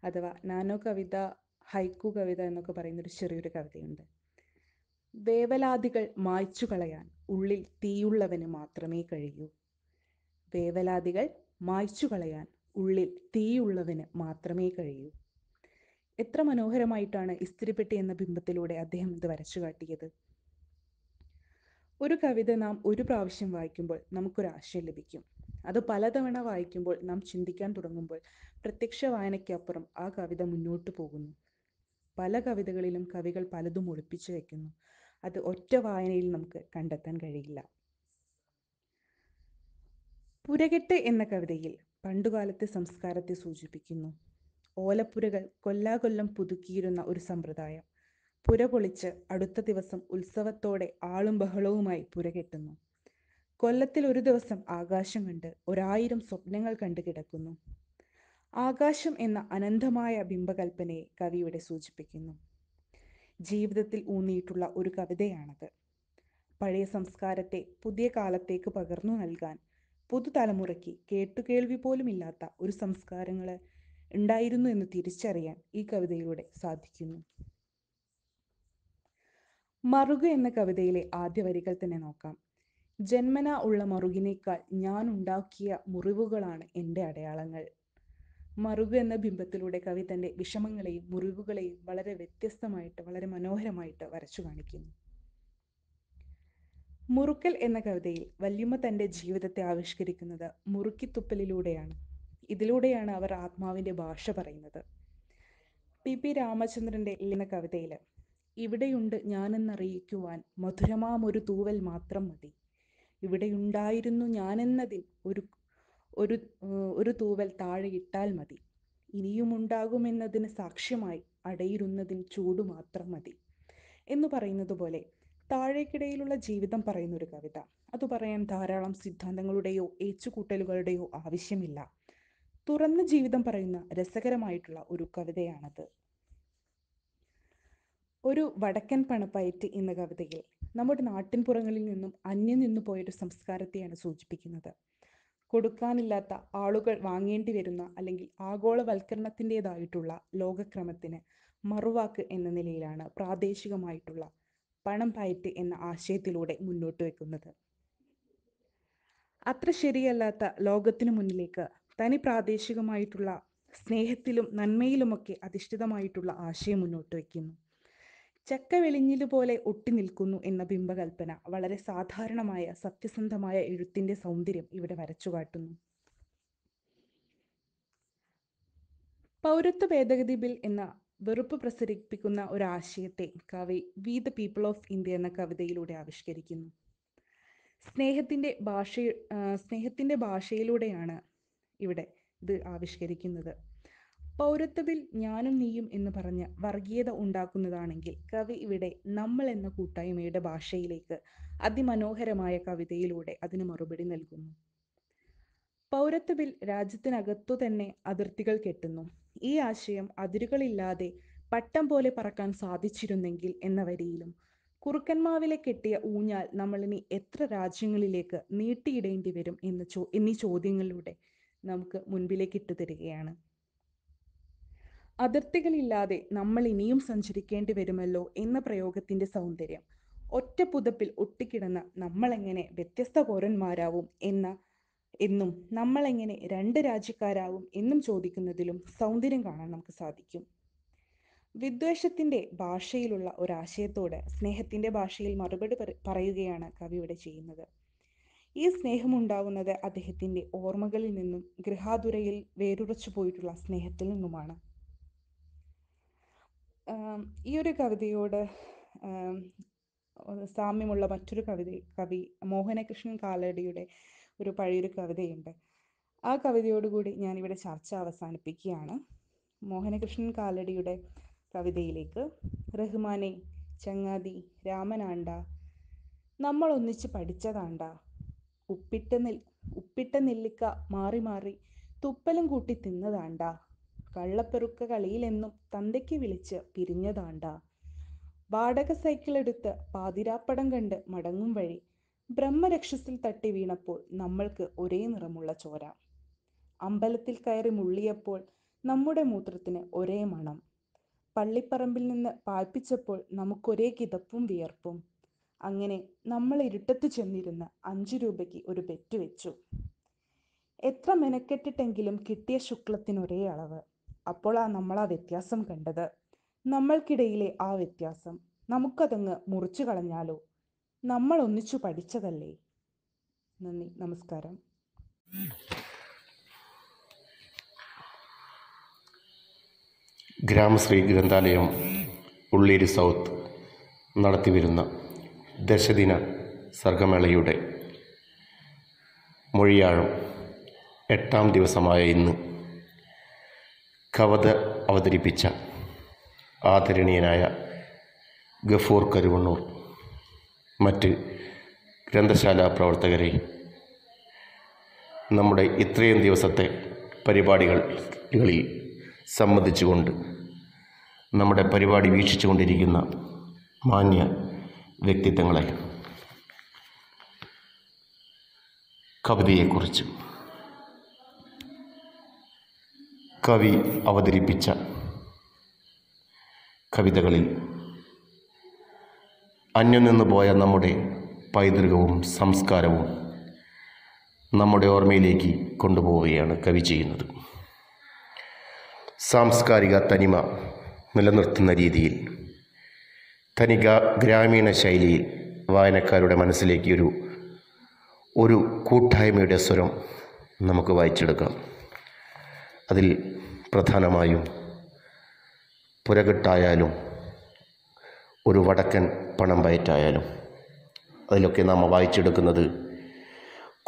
അഥവാ നാനോ കവിത, ഹൈക്കു കവിത എന്നൊക്കെ പറയുന്നൊരു ചെറിയൊരു കവിതയുണ്ട്. വേവലാതികൾ മായ്ച്ചു കളയാൻ ഉള്ളിൽ തീയുള്ളവന് മാത്രമേ കഴിയൂ. വേവലാതികൾ മായ്ച്ചു കളയാൻ ഉള്ളിൽ തീയുള്ളവന് മാത്രമേ കഴിയൂ. എത്ര മനോഹരമായിട്ടാണ് ഇസ്തിരിപ്പെട്ടി എന്ന ബിംബത്തിലൂടെ അദ്ദേഹം ഇത് വരച്ചു കാട്ടിയത്. ഒരു കവിത നാം ഒരു പ്രാവശ്യം വായിക്കുമ്പോൾ നമുക്കൊരാശയം ലഭിക്കും. അത് പലതവണ വായിക്കുമ്പോൾ നാം ചിന്തിക്കാൻ തുടങ്ങുമ്പോൾ പ്രത്യക്ഷ വായനയ്ക്കപ്പുറം ആ കവിത മുന്നോട്ട് പോകുന്നു. പല കവിതകളിലും കവികൾ പലതും ഒളിപ്പിച്ചു വയ്ക്കുന്നു. അത് ഒറ്റ വായനയിൽ നമുക്ക് കണ്ടെത്താൻ കഴിയില്ല. പുരകെട്ട് എന്ന കവിതയിൽ പണ്ടുകാലത്തെ സംസ്കാരത്തെ സൂചിപ്പിക്കുന്നു. ഓലപ്പുരകൾ കൊല്ലാകൊല്ലം പുതുക്കിയിരുന്ന ഒരു സമ്പ്രദായം. പുര പൊളിച്ച് അടുത്ത ദിവസം ഉത്സവത്തോടെ ആളും ബഹളവുമായി പുരകെട്ടുന്നു. കൊല്ലത്തിൽ ഒരു ദിവസം ആകാശം കണ്ട് 1000 സ്വപ്നങ്ങൾ കണ്ടു കിടക്കുന്നു. ആകാശം എന്ന അനന്തമായ ബിംബകൽപ്പനയെ കവി ഇവിടെ സൂചിപ്പിക്കുന്നു. ജീവിതത്തിൽ ഊന്നിയിട്ടുള്ള ഒരു കവിതയാണത്. പഴയ സംസ്കാരത്തെ പുതിയ കാലത്തേക്ക് പകർന്നു നൽകാൻ പുതുതലമുറയ്ക്ക് കേട്ടുകേൾവി പോലുമില്ലാത്ത ഒരു സംസ്കാരങ്ങൾ ഉണ്ടായിരുന്നു എന്ന് തിരിച്ചറിയാൻ ഈ കവിതയിലൂടെ സാധിക്കുന്നു. മറുക് എന്ന കവിതയിലെ ആദ്യ വരികൾ തന്നെ നോക്കാം. ജന്മനാ ഉള്ള മറുകിനേക്കാൾ ഞാൻ ഉണ്ടാക്കിയ മുറിവുകളാണ് എൻ്റെ അടയാളങ്ങൾ. മറുക് എന്ന ബിംബത്തിലൂടെ കവി തൻ്റെ വിഷമങ്ങളെയും മുറിവുകളെയും വളരെ വ്യത്യസ്തമായിട്ട് വളരെ മനോഹരമായിട്ട് വരച്ചു കാണിക്കുന്നു. മുറുക്കൽ എന്ന കവിതയിൽ വല്യമ്മ തൻ്റെ ജീവിതത്തെ ആവിഷ്കരിക്കുന്നത് മുറുക്കിത്തുപ്പലിലൂടെയാണ്. ഇതിലൂടെയാണ് അവർ ആത്മാവിൻ്റെ ഭാഷ പറയുന്നത്. പി രാമചന്ദ്രൻ്റെ എന്ന കവിതയിൽ ഇവിടെയുണ്ട് ഞാനെന്നറിയിക്കുവാൻ മധുരമാമൊരു തൂവൽ മാത്രം മതി. ഇവിടെയുണ്ടായിരുന്നു ഞാനെന്നതിൽ ഒരു ഒരു ഒരു തൂവൽ താഴെ ഇട്ടാൽ മതി. ഇനിയുമുണ്ടാകുമെന്നതിന് സാക്ഷ്യമായി അടയിരുന്നതിൽ ചൂട് മാത്രം മതി എന്ന് പറയുന്നത് പോലെ താഴേക്കിടയിലുള്ള ജീവിതം പറയുന്ന ഒരു കവിത. അത് പറയാൻ ധാരാളം സിദ്ധാന്തങ്ങളുടെയോ ഏച്ചുകൂട്ടലുകളുടെയോ ആവശ്യമില്ല. തുറന്ന ജീവിതം പറയുന്ന രസകരമായിട്ടുള്ള ഒരു കവിതയാണത്. ഒരു വടക്കൻ പണപ്പയറ്റ് എന്ന കവിതയിൽ നമ്മുടെ നാട്ടിൻപുറങ്ങളിൽ നിന്നും അന്യം നിന്നു പോയൊരു സംസ്കാരത്തെയാണ് സൂചിപ്പിക്കുന്നത്. കൊടുക്കാനില്ലാത്ത ആളുകൾ വാങ്ങേണ്ടി വരുന്ന അല്ലെങ്കിൽ ആഗോളവൽക്കരണത്തിൻ്റെതായിട്ടുള്ള ലോകക്രമത്തിന് മറുവാക്ക് എന്ന നിലയിലാണ് പ്രാദേശികമായിട്ടുള്ള പണം പയറ്റ് എന്ന ആശയത്തിലൂടെ മുന്നോട്ട് വെക്കുന്നത്. അത്ര ശരിയല്ലാത്ത ലോകത്തിനു മുന്നിലേക്ക് തനി പ്രാദേശികമായിട്ടുള്ള സ്നേഹത്തിലും നന്മയിലുമൊക്കെ അധിഷ്ഠിതമായിട്ടുള്ള ആശയം മുന്നോട്ട് വയ്ക്കുന്നു. ചക്ക വെളിഞ്ഞിലുപോലെ ഒട്ടി നിൽക്കുന്നു എന്ന ബിംബകൽപ്പന വളരെ സാധാരണമായ സത്യസന്ധമായ എഴുത്തിൻ്റെ സൗന്ദര്യം ഇവിടെ വരച്ചു കാട്ടുന്നു. പൗരത്വ ഭേദഗതി ബിൽ എന്ന വെറുപ്പ് പ്രസരിപ്പിക്കുന്ന ഒരാശയത്തെ കവി V the people of India എന്ന കവിതയിലൂടെ ആവിഷ്കരിക്കുന്നു. സ്നേഹത്തിൻ്റെ ഭാഷയിലൂടെയാണ് ഇവിടെ ഇത് ആവിഷ്കരിക്കുന്നത്. പൗരത്വ ബിൽ ഞാനും നീയും എന്ന് പറഞ്ഞ് വർഗീയത ഉണ്ടാക്കുന്നതാണെങ്കിൽ കവി ഇവിടെ നമ്മൾ എന്ന കൂട്ടായ്മയുടെ ഭാഷയിലേക്ക് അതിമനോഹരമായ കവിതയിലൂടെ അതിന് മറുപടി നൽകുന്നു. പൗരത്വ ബിൽ രാജ്യത്തിനകത്തു തന്നെ അതിർത്തികൾ കെട്ടുന്നു. ഈ ആശയം അതിരുകളില്ലാതെ പട്ടം പോലെ പറക്കാൻ സാധിച്ചിരുന്നെങ്കിൽ എന്ന വരിയിലും കുറുക്കന്മാവിലെ കെട്ടിയ ഊഞ്ഞാൽ നമ്മളിനി എത്ര രാജ്യങ്ങളിലേക്ക് നീട്ടിയിടേണ്ടി വരും എന്നീ ചോദ്യങ്ങളിലൂടെ നമുക്ക് മുൻപിലേക്ക് ഇട്ടു തരികയാണ്. അതിർത്തികളില്ലാതെ നമ്മൾ ഇനിയും സഞ്ചരിക്കേണ്ടി വരുമല്ലോ എന്ന പ്രയോഗത്തിൻ്റെ സൗന്ദര്യം ഒറ്റ പുതപ്പിൽ ഒട്ടിക്കിടന്ന നമ്മളെങ്ങനെ വ്യത്യസ്ത പൗരന്മാരാവും എന്നും നമ്മളെങ്ങനെ 2 രാജ്യക്കാരാവും എന്നും ചോദിക്കുന്നതിലും സൗന്ദര്യം കാണാൻ നമുക്ക് സാധിക്കും. വിദ്വേഷത്തിൻ്റെ ഭാഷയിലുള്ള ഒരാശയത്തോട് സ്നേഹത്തിൻ്റെ ഭാഷയിൽ മറുപടി പറയുകയാണ് കവി ഇവിടെ ചെയ്യുന്നത്. ഈ സ്നേഹമുണ്ടാവുന്നത് അദ്ദേഹത്തിൻ്റെ ഓർമ്മകളിൽ നിന്നും ഗൃഹാതുരയിൽ വേരുറച്ചു പോയിട്ടുള്ള സ്നേഹത്തിൽ നിന്നുമാണ്. ഈ ഒരു കവിതയോട് സാമ്യമുള്ള മറ്റൊരു കവി മോഹനകൃഷ്ണൻ കാലടിയുടെ ഒരു പഴയൊരു കവിതയുണ്ട്. ആ കവിതയോടുകൂടി ഞാനിവിടെ ചർച്ച അവസാനിപ്പിക്കുകയാണ്. മോഹനകൃഷ്ണൻ കാലടിയുടെ കവിതയിലേക്ക്. റഹ്മാനെ ചങ്ങാതി രാമനാണ്ട നമ്മൾ ഒന്നിച്ച് പഠിച്ചതാണ്ട, ഉപ്പിട്ട നെല്ലിക്ക മാറി മാറി തുപ്പലും കൂട്ടി തിന്നതാണ്ട, കള്ളപ്പെറുക്ക കളിയിലെന്നും തന്തയ്ക്ക് വിളിച്ച് പിരിഞ്ഞതാണ്ട, വാടക സൈക്കിൾ എടുത്ത് പാതിരാപ്പടം കണ്ട് മടങ്ങും വഴി ബ്രഹ്മരക്ഷസിൽ തട്ടി വീണപ്പോൾ നമ്മൾക്ക് ഒരേ നിറമുള്ള ചോര, അമ്പലത്തിൽ കയറി മുള്ളിയപ്പോൾ നമ്മുടെ മൂത്രത്തിന് ഒരേ മണം, പള്ളിപ്പറമ്പിൽ നിന്ന് പാൽപ്പിച്ചപ്പോൾ നമുക്കൊരേ കിതപ്പും വിയർപ്പും. അങ്ങനെ നമ്മൾ ഇരുട്ടത്ത് ചെന്നിരുന്ന് 5 രൂപയ്ക്ക് ഒരു ബെറ്റ് വെച്ചു. എത്ര മെനക്കെട്ടിട്ടെങ്കിലും കിട്ടിയ ശുക്ലത്തിനൊരേ അളവ്. അപ്പോൾ നമ്മളാ വ്യത്യാസം കണ്ടത്. നമ്മൾക്കിടയിലെ ആ വ്യത്യാസം. നമുക്കതങ്ങ് മുറിച്ചു കളഞ്ഞാലോ? നമ്മൾ ഒന്നിച്ചു പഠിച്ചതല്ലേ. നന്ദി, നമസ്കാരം. ഗ്രാമശ്രീ ഗ്രന്ഥാലയം ഉള്ളേരി സൗത്ത് നടത്തിവരുന്ന ദശദിന സർഗമേളയുടെ മൊഴിയാഴം 8ാം ദിവസമായ ഇന്ന് കവിത അവതരിപ്പിച്ച ആദരണീയനായ ഗഫൂർ കരുവണ്ണൂർ, മറ്റ് ഗ്രന്ഥശാല പ്രവർത്തകരെ, നമ്മുടെ ഇത്രയും ദിവസത്തെ പരിപാടികളിൽ സംബന്ധിച്ചുകൊണ്ട് നമ്മുടെ പരിപാടി വീക്ഷിച്ചു കൊണ്ടിരിക്കുന്ന മാന്യ വ്യക്തിത്വങ്ങളെ, കവിതയെക്കുറിച്ച് കവി അവതരിപ്പിച്ച കവിതകളിൽ അന്യം നിന്ന് പോയ നമ്മുടെ പൈതൃകവും സംസ്കാരവും നമ്മുടെ ഓർമ്മയിലേക്ക് കൊണ്ടുപോവുകയാണ് കവി ചെയ്യുന്നത്. സാംസ്കാരിക തനിമ നിലനിർത്തുന്ന രീതിയിൽ ഗ്രാമീണ ശൈലിയിൽ വായനക്കാരുടെ മനസ്സിലേക്ക് ഒരു കൂട്ടായ്മയുടെ സ്വരം നമുക്ക് വായിച്ചെടുക്കാം. അതിൽ പ്രധാനമായും പുരകെട്ടായാലും ഒരു വടക്കൻ പണം പയറ്റായാലും അതിലൊക്കെ നാം വായിച്ചെടുക്കുന്നത്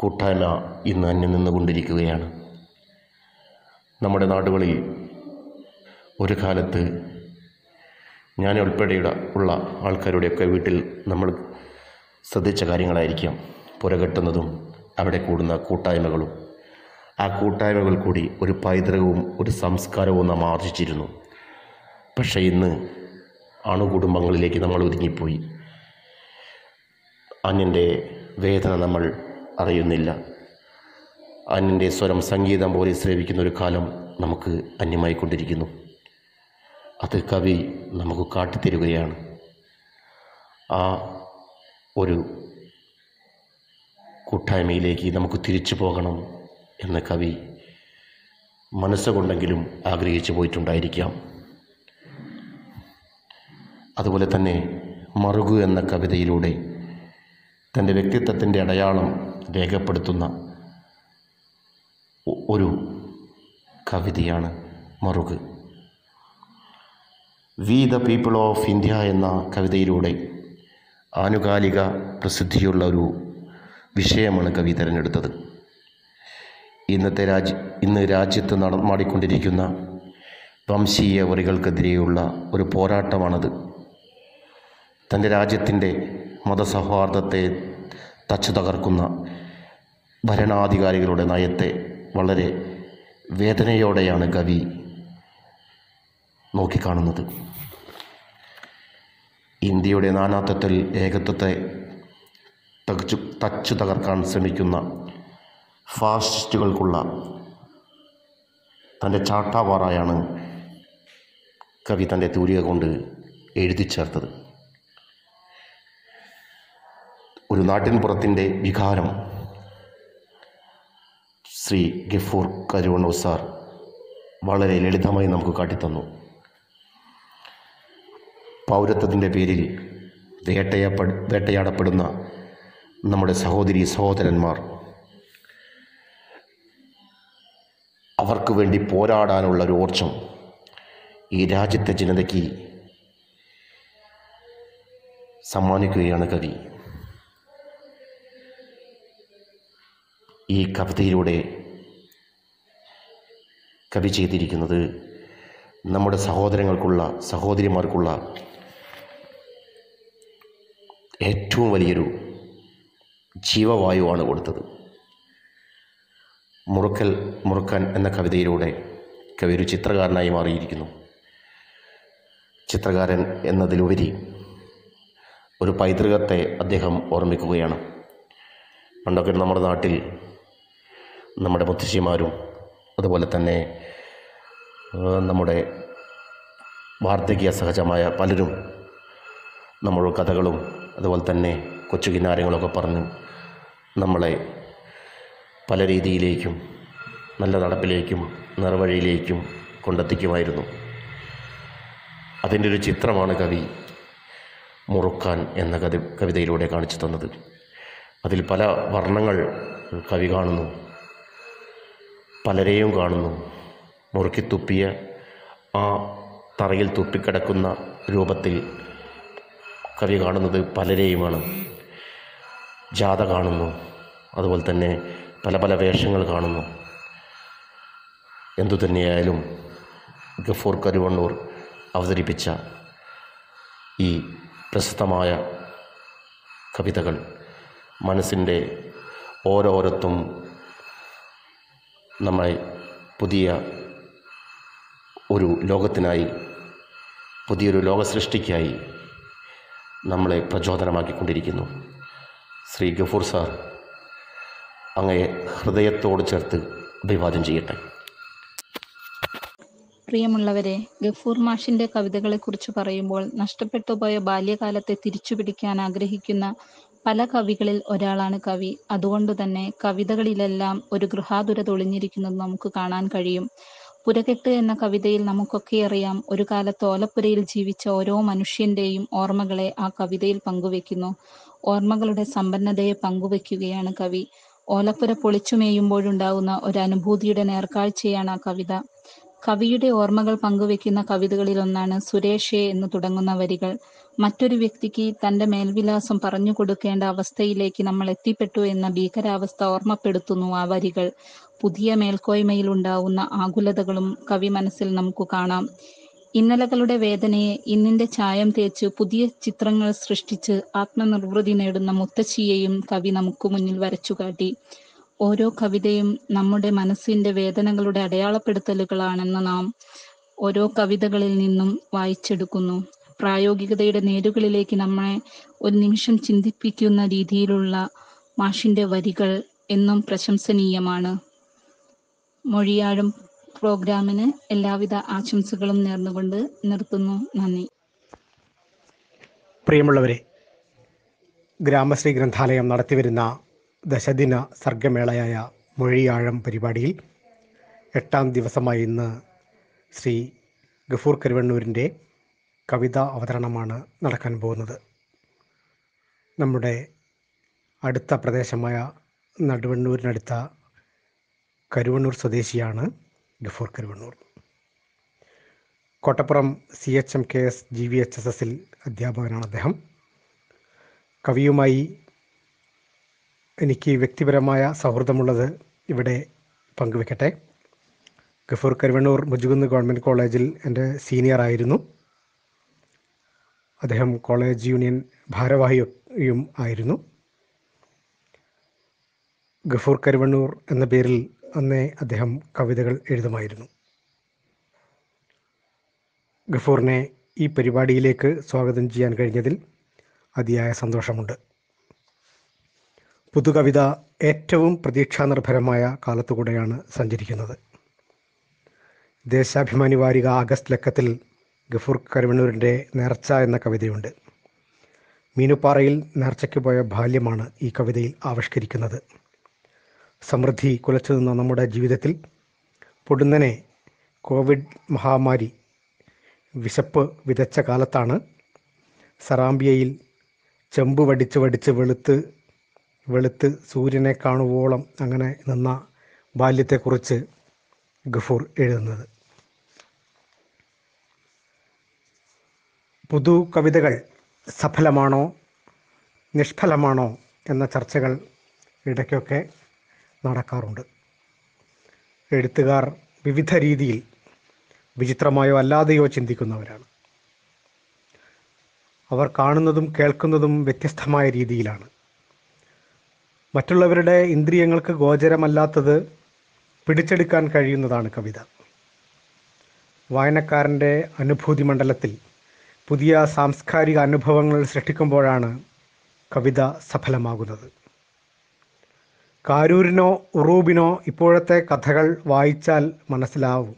കൂട്ടായ്മ ഇന്ന് അന്യം നിന്നുകൊണ്ടിരിക്കുകയാണ്. നമ്മുടെ നാടുകളിൽ ഒരു കാലത്ത് ഞാൻ ഉൾപ്പെടെയുള്ള ആൾക്കാരുടെയൊക്കെ വീട്ടിൽ നമ്മൾ ശ്രദ്ധിച്ച കാര്യങ്ങളായിരിക്കാം പുരകെട്ടുന്നതും അവിടെ കൂടുന്ന കൂട്ടായ്മകളും. ആ കൂട്ടായ്മകൾ കൂടി ഒരു പൈതൃകവും ഒരു സംസ്കാരവും നാം ആർജിച്ചിരുന്നു. പക്ഷേ ഇന്ന് അണുകുടുംബങ്ങളിലേക്ക് നമ്മൾ ഒതുങ്ങിപ്പോയി. അന്യൻ്റെ വേദന നമ്മൾ അറിയുന്നില്ല. അന്യൻ്റെ സ്വരം സംഗീതം പോലെ ശ്രവിക്കുന്ന ഒരു കാലം നമുക്ക് അന്യമായിക്കൊണ്ടിരിക്കുന്നു. അത് കവി നമുക്ക് കാട്ടിത്തരുകയാണ്. ആ ഒരു കൂട്ടായ്മയിലേക്ക് നമുക്ക് തിരിച്ചു പോകണം എന്ന് കവി മനസ്സുകൊണ്ടെങ്കിലും ആഗ്രഹിച്ചു പോയിട്ടുണ്ടായിരിക്കാം. അതുപോലെ തന്നെ മറുകു എന്ന കവിതയിലൂടെ തൻ്റെ വ്യക്തിത്വത്തിൻ്റെ അടയാളം രേഖപ്പെടുത്തുന്ന ഒരു കവിതയാണ് മറുക്. We the people of India എന്ന കവിതയിലൂടെ ആനുകാലിക പ്രസിദ്ധിയുള്ള ഒരു വിഷയമാണ് കവി തിരഞ്ഞെടുത്തത്. ഇന്ന് രാജ്യത്ത് നടമാടിക്കൊണ്ടിരിക്കുന്ന വംശീയ വറികൾക്കെതിരെയുള്ള ഒരു പോരാട്ടമാണത്. തൻ്റെ രാജ്യത്തിൻ്റെ മതസൗഹാർദ്ദത്തെ തച്ചു തകർക്കുന്ന ഭരണാധികാരികളുടെ നയത്തെ വളരെ വേദനയോടെയാണ് കവി നോക്കിക്കാണുന്നത്. ഇന്ത്യയുടെ നാനാത്വത്തിൽ ഏകത്വത്തെ തച്ചു തകർക്കാൻ ശ്രമിക്കുന്ന ഫാസിസ്റ്റുകൾക്കുള്ള തൻ്റെ ചാട്ടാവാറായാണ് കവി തൻ്റെ തൂലിക കൊണ്ട് എഴുതി ചേർത്തത്. ഒരു നാട്ടിൻപുറത്തിൻ്റെ വികാരം ശ്രീ ഗഫൂർ കരുവണ്ണൂർ സാർ വളരെ ലളിതമായി നമുക്ക് കാട്ടിത്തന്നു. പൗരത്വത്തിൻ്റെ പേരിൽ വേട്ടയാടപ്പെടുന്ന നമ്മുടെ സഹോദരി സഹോദരന്മാർ, അവർക്ക് വേണ്ടി പോരാടാനുള്ള ഒരു ഊർജം ഈ രാജ്യത്തെ ജനതയ്ക്ക് സമ്മാനിക്കുകയാണ് കവി. ഈ കവിതയിലൂടെ കവി ചെയ്തിരിക്കുന്നത് നമ്മുടെ സഹോദരിമാർക്കുള്ള ഏറ്റവും വലിയൊരു ജീവവായുവാണ് കൊടുത്തത്. മുറുക്കൻ എന്ന കവിതയിലൂടെ കവി ഒരു ചിത്രകാരനായി മാറിയിരിക്കുന്നു. ചിത്രകാരൻ എന്നതിലുപരി ഒരു പൈതൃകത്തെ അദ്ദേഹം ഓർമ്മിക്കുകയാണ്. പണ്ടൊക്കെ നമ്മുടെ നാട്ടിൽ നമ്മുടെ മുത്തശ്ശിമാരും അതുപോലെ തന്നെ നമ്മുടെ വാർദ്ധക്യ സഹജമായ പലരും നമ്മളോട് കഥകളും അതുപോലെ തന്നെ കൊച്ചു കിന്നാരങ്ങളൊക്കെ പറഞ്ഞ് നമ്മളെ പല രീതിയിലേക്കും നല്ല നടപ്പിലേക്കും നേർവഴിയിലേക്കും കൊണ്ടെത്തിക്കുമായിരുന്നു. അതിൻ്റെ ഒരു ചിത്രമാണ് കവി മുറുക്കാൻ എന്ന കവിതയിലൂടെ കാണിച്ചു തന്നത്. അതിൽ പല വർണ്ണങ്ങൾ കവി കാണുന്നു, പലരെയും കാണുന്നു. മുറുക്കിത്തുപ്പിയ ആ തറയിൽ തുപ്പിക്കിടക്കുന്ന രൂപത്തിൽ കവി കാണുന്നത് പലരെയുമാണ്. ജാഥ കാണുന്നു, അതുപോലെ തന്നെ പല പല വേഷങ്ങൾ കാണുന്നു. എന്തുതന്നെയായാലും ഗഫൂർ കരുവണ്ണൂർ അവതരിപ്പിച്ച ഈ പ്രശസ്തമായ കവിതകൾ മനസ്സിൻ്റെ ഓരോരത്തും നമ്മളെ പുതിയ ഒരു ലോകത്തിനായി, പുതിയൊരു ലോകസൃഷ്ടിക്കായി നമ്മളെ പ്രചോദനമാക്കിക്കൊണ്ടിരിക്കുന്നു. ശ്രീ ഗഫൂർ സാർ അങ്ങയെ ഹൃദയത്തോട് ചേർത്ത് അഭിവാദ്യം ചെയ്യട്ടെ. പ്രിയമുള്ളവരെ, ഗഫൂർ മാഷിന്റെ കവിതകളെക്കുറിച്ച് പറയുമ്പോൾ നഷ്ടപ്പെട്ടുപോയ ബാല്യകാലത്തെ തിരിച്ചുപിടിക്കാൻ ആഗ്രഹിക്കുന്ന പല കവികളിൽ ഒരാളാണ് കവി. അതുകൊണ്ടുതന്നെ കവിതകളിലെല്ലാം ഒരു ഗൃഹാതുരത ഒളിഞ്ഞിരിക്കുന്നത് നമുക്ക് കാണാൻ കഴിയും. പുരകെട്ട് എന്ന കവിതയിൽ നമുക്കൊക്കെ അറിയാം, ഒരു കാലത്ത് ഓലപ്പുരയിൽ ജീവിച്ച ഓരോ മനുഷ്യന്റെയും ഓർമ്മകളെ ആ കവിതയിൽ പങ്കുവെക്കുന്നു. ഓർമ്മകളുടെ സമ്പന്നതയെ പങ്കുവെക്കുകയാണ് കവി. ഓലപ്പുര പൊളിച്ചുമേയുമ്പോഴുണ്ടാകുന്ന ഒരു അനുഭൂതിയുടെ നേർക്കാഴ്ചയാണ് ആ കവിത. കവിയുടെ ഓർമ്മകൾ പങ്കുവെക്കുന്ന കവിതകളിൽ ഒന്നാണ് സുരേഷേ എന്ന് തുടങ്ങുന്ന വരികൾ. മറ്റൊരു വ്യക്തിക്ക് തന്റെ മേൽവിലാസം പറഞ്ഞു കൊടുക്കേണ്ട അവസ്ഥയിലേക്ക് നമ്മൾ എത്തിപ്പെട്ടു എന്ന ഭീകരാവസ്ഥ ഓർമ്മപ്പെടുത്തുന്നു ആ വരികൾ. പുതിയ മേൽക്കോയ്മയിൽ ഉണ്ടാവുന്ന ആകുലതകളും കവി മനസ്സിൽ നമുക്ക് കാണാം. ഇന്നലകളുടെ വേദനയെ ഇന്നിന്റെ ചായം തേച്ച് പുതിയ ചിത്രങ്ങൾ സൃഷ്ടിച്ച് ആത്മനിർവൃതി നേടുന്ന മുത്തശ്ശിയെയും കവി നമുക്ക് മുന്നിൽ വരച്ചുകാട്ടി. ഓരോ കവിതയും നമ്മുടെ മനസ്സിന്റെ വേദനകളുടെ അടയാളപ്പെടുത്തലുകളാണെന്ന് നാം ഓരോ കവിതകളിൽ നിന്നും വായിച്ചെടുക്കുന്നു. പ്രായോഗികതയുടെ നേരുകളിലേക്ക് നമ്മളെ ഒരു നിമിഷം ചിന്തിപ്പിക്കുന്ന രീതിയിലുള്ള മാഷിന്റെ വരികൾ എന്നും പ്രശംസനീയമാണ്. മൊഴിയാഴും പ്രോഗ്രാമിന് എല്ലാവിധ ആശംസകളും നേർന്നുകൊണ്ട് നിർത്തുന്നു. നന്ദി. പ്രിയമുള്ളവരെ, ഗ്രാമശ്രീ ഗ്രന്ഥാലയം നടത്തിവരുന്ന ദശദിന സർഗമേളയായ മൊഴിയാഴം പരിപാടിയിൽ 8ാം ദിവസമായി ഇന്ന് ശ്രീ ഗഫൂർ കരുവണ്ണൂരിൻ്റെ കവിതാ അവതരണമാണ് നടക്കാൻ പോകുന്നത്. നമ്മുടെ അടുത്ത പ്രദേശമായ നടുവണ്ണൂരിനടുത്ത കരുവണ്ണൂർ സ്വദേശിയാണ് ഗഫൂർ കരുവണ്ണൂർ. കോട്ടപ്പുറം CHMKS GVHSS അധ്യാപകനാണ് അദ്ദേഹം. കവിയുമായി എനിക്ക് വ്യക്തിപരമായ സൗഹൃദമുള്ളത് ഇവിടെ പങ്കുവെക്കട്ടെ. ഗഫൂർ കരുവണ്ണൂർ മുജുകുന്ന് ഗവൺമെൻറ് കോളേജിൽ എൻ്റെ സീനിയറായിരുന്നു. അദ്ദേഹം കോളേജ് യൂണിയൻ ഭാരവാഹിയും ആയിരുന്നു. ഗഫൂർ കരുവണ്ണൂർ എന്ന പേരിൽ അന്നേ അദ്ദേഹം കവിതകൾ എഴുതുമായിരുന്നു. ഗഫൂറിനെ ഈ പരിപാടിയിലേക്ക് സ്വാഗതം ചെയ്യാൻ കഴിഞ്ഞതിൽ അതിയായ സന്തോഷമുണ്ട്. പുതുകവിത ഏറ്റവും പ്രതീക്ഷാനിർഭരമായ കാലത്തുകൂടെയാണ് സഞ്ചരിക്കുന്നത്. ദേശാഭിമാനി വാരിക ആഗസ്റ്റ് ലക്കത്തിൽ ഗഫൂർ കരുവണ്ണൂരിൻ്റെ നേർച്ച എന്ന കവിതയുണ്ട്. മീനുപ്പാറയിൽ നേർച്ചയ്ക്ക് പോയ ബാല്യമാണ് ഈ കവിതയിൽ ആവിഷ്കരിക്കുന്നത്. സമൃദ്ധി കുലച്ചു നിന്ന നമ്മുടെ ജീവിതത്തിൽ പൊടുന്നനെ കോവിഡ് മഹാമാരി വിശപ്പ് വിതച്ച കാലത്താണ് സറാമ്പിയയിൽ ചെമ്പ് വടിച്ച് വെളുത്ത് സൂര്യനെ കാണുവോളം അങ്ങനെ നിന്ന ബാല്യത്തെക്കുറിച്ച് ഗഫൂർ എഴുതുന്നത്. പുതു കവിതകൾ സഫലമാണോ നിഷ്ഫലമാണോ എന്ന ചർച്ചകൾ ഇടയ്ക്കൊക്കെ നടക്കാറുണ്ട്. എഴുത്തുകാർ വിവിധ രീതിയിൽ വിചിത്രമായോ അല്ലാതെയോ ചിന്തിക്കുന്നവരാണ്. അവർ കാണുന്നതും കേൾക്കുന്നതും വ്യത്യസ്തമായ രീതിയിലാണ്. മറ്റുള്ളവരുടെ ഇന്ദ്രിയങ്ങൾക്ക് ഗോചരമല്ലാത്തത് പിടിച്ചെടുക്കാൻ കഴിയുന്നതാണ് കവിത. വായനക്കാരൻ്റെ അനുഭൂതി മണ്ഡലത്തിൽ പുതിയ സാംസ്കാരിക അനുഭവങ്ങൾ സൃഷ്ടിക്കുമ്പോഴാണ് കവിത സഫലമാകുന്നത്. കാരൂരിനോ ഉറൂബിനോ ഇപ്പോഴത്തെ കഥകൾ വായിച്ചാൽ മനസ്സിലാവും.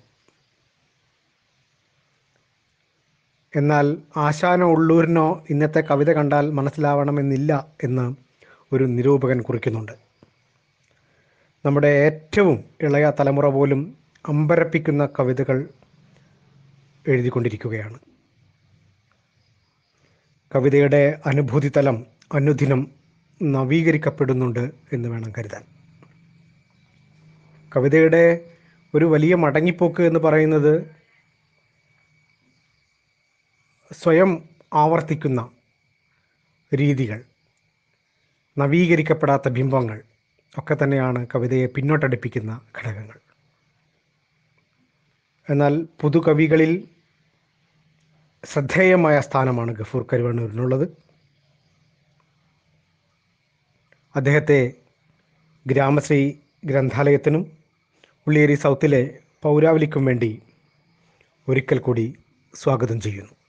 എന്നാൽ ആശാനോ ഉള്ളൂരിനോ ഇന്നത്തെ കവിത കണ്ടാൽ മനസ്സിലാവണമെന്നില്ല എന്ന് ഒരു നിരൂപകൻ കുറിക്കുന്നുണ്ട്. നമ്മുടെ ഏറ്റവും ഇളയ തലമുറ പോലും അമ്പരപ്പിക്കുന്ന കവിതകൾ എഴുതിക്കൊണ്ടിരിക്കുകയാണ്. കവിതയുടെ അനുഭൂതി തലം അനുദിനം നവീകരിക്കപ്പെടുന്നുണ്ട് എന്ന് വേണം കരുതാൻ. കവിതയുടെ ഒരു വലിയ മടങ്ങിപ്പോക്ക് എന്ന് പറയുന്നത് സ്വയം ആവർത്തിക്കുന്ന രീതികൾ, നവീകരിക്കപ്പെടാത്ത ബിംബങ്ങൾ ഒക്കെ തന്നെയാണ് കവിതയെ പിന്നോട്ടടിപ്പിക്കുന്ന ഘടകങ്ങൾ. എന്നാൽ പുതുകവികളിൽ ശ്രദ്ധേയമായ സ്ഥാനമാണ് ഗഫൂർ കരിവണ്ണൂരിനുള്ളത്. അദ്ദേഹത്തെ ഗ്രാമശ്രീ ഗ്രന്ഥാലയത്തിനും ഉള്ളിയേരി സൗത്തിലെ പൗരാവലിക്കും വേണ്ടി ഒരിക്കൽ കൂടി സ്വാഗതം ചെയ്യുന്നു.